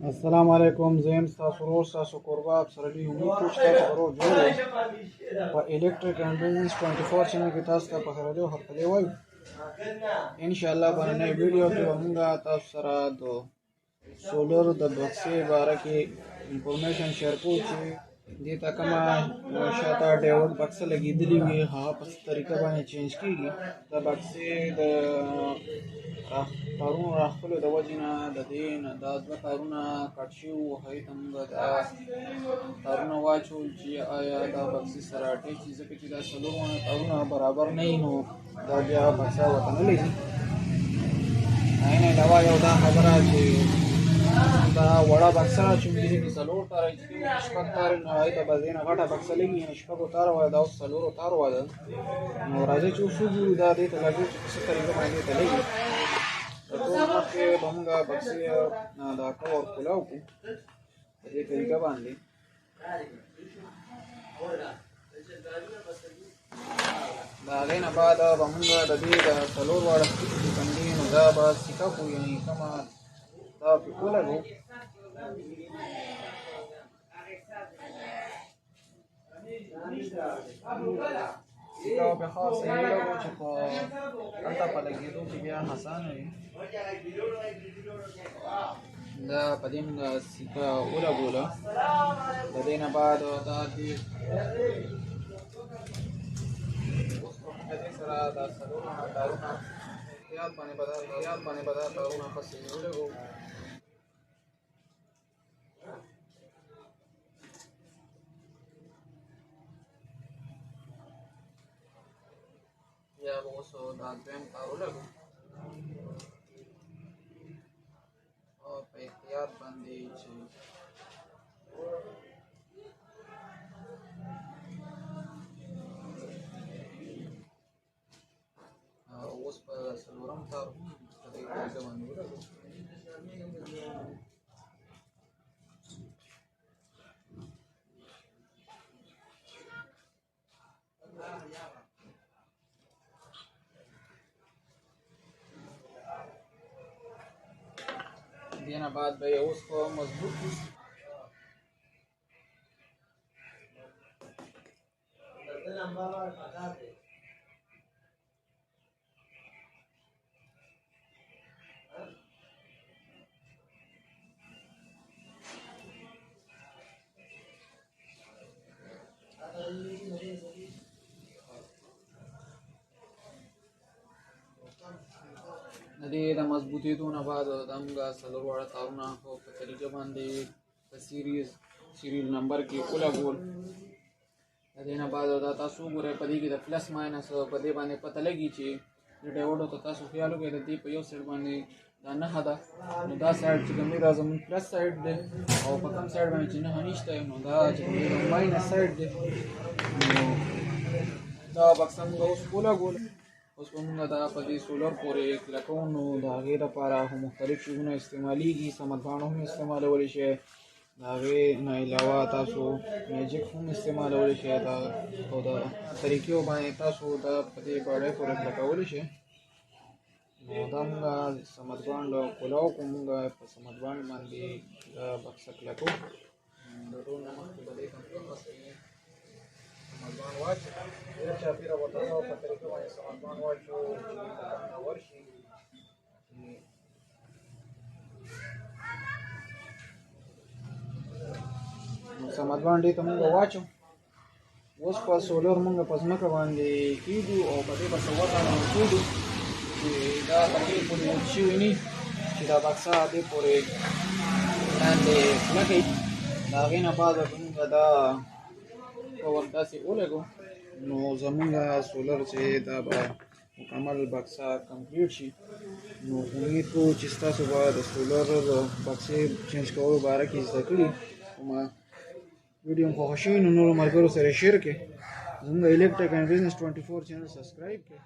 السلام علیکم. زم تاسو ورور تاسو قربا سره دی امید کوم تاسو ورور جوړ په الیکټریک اینڈ بزنس 24 چینل کې تاسو ته په سره دی هرکلی وایو. ان شاء الله باندې ویډیو کې موږ تاسو سره د سولر د بکسې باره کې انفارمیشن شیر کوو چې دې ته کومه شاته ډیوډ بکس لګېدلې وي هغه په څه طریقه باندې چینج کېږي. د بکسې د تارونو راخلو د وجې نه د دې نه دا دوه تارونه کټ شوي وو. هغې ته موږ دا تارونه واچول چې آیا دا بکسې سره اټیچ وي، ځکه چې دا څلور تارونه برابر نه وي نو دا بیا بکسه ورته نه لګي. هغې نه علاوه یو دا خبره چې دا وړه بکسه را چې موږ کې څلور تاره چې کوم شپږ تارې نو هغې ته به دې نه غټه بکسه لګي، یعنې شپږو تاره وه، دا اوس څلورو تارو وه. نو راځئ چې اوس وګورو دا دې ته لګي چې په څه طریقه باندې دې ته لګي. د ټول مخکې به موږ بکسې دا کور کولاو کړو په دې طریقه باندې. د هغې نه بعد به موږ د دې د څلور واړه چې کوم دي نو دا به سیکه کړو، یعنې کومه دا پرې ولګو. سیکه پرې خاص ولګو چې په هلته په لګېدو کې بیا اسانه وي. دا په دې موږ سیکه ولګوله. د دې نه بعد دا دې اوس په دې سره دا څلور تارونه احتیاط باندې به دا تارونه پسې ولګو. بیا به اوس دا دویم تار ولګو او په احتیاط باندې چې اوس په څلورم تار په دې طریقه باندې ولګو. دې نه بعد به یې اوس په مضبوط کړو. د دې د مضبوطېدو نه بعد دا موږ څلور واړه تارونه په طریقه باندې په سیریل نمبر کې ولګول. د دې نه بعد دا تاسو وګورئ په دې کې د پلس ماینس په دې باندې پته لګي چې د ډیوډو ته تاسو خیال وکړئ د دې په یو سایډ باندې دا نښه ده، نو دا سایډ چې کوم دی دا زموږ پلس سایډ دی او په کوم سایډ باندې چې نښه نشته نو دا چې کوم دی ماینس سایډ دی. نو دا بکسه موږ اوس ولګوله. اوس به موږ دا په دې سولر پورې کلکوو. نو د هغې دپاره خو مختلف شیونه استعمالیږي. سمدباڼه هم استعمالولی شئ، د هغې نه علاوه تاسو میجیک هم استعمالولی شئ او د طریقو باندې تاسو دا په دې باډۍ پورې کلکولی شئ. نو دا موږ سمدباڼ کولاو کړو. موږ په سمدباڼ باندې دا بکسه کلکوو. د ټول نه مخکې به دې ته سمدباڼ واچو، ډېر چاپېره به تاسو په طریقه باندې سمدباڼ واچو چې نه ورشي. نو سمدباڼ دې ته موږ واچو. اوس په سولر موږ په ځمکه باندې کېږدو او په دې به څه وتړو کېږدو چې دا تر دې پورې وچ شوي نه وي چې دا بکسه دې پورې لاندې کلکه وي. د هغې نه بعد به موږ دا کور داسې ولګو. نو زموږ سولر چې دا به مکمل بکسه کمپلیټ شي. نو امید کوو چې ستاسو به د سولر بکسې چینج کولو باره کې زده کړي. کومه ویډیو مو خوښه شوي نو نورو ملګرو سره یې شیر کړئ. زموږ الیکټریک اینډ بزنس 24 چینل سبسکرایب کړئ.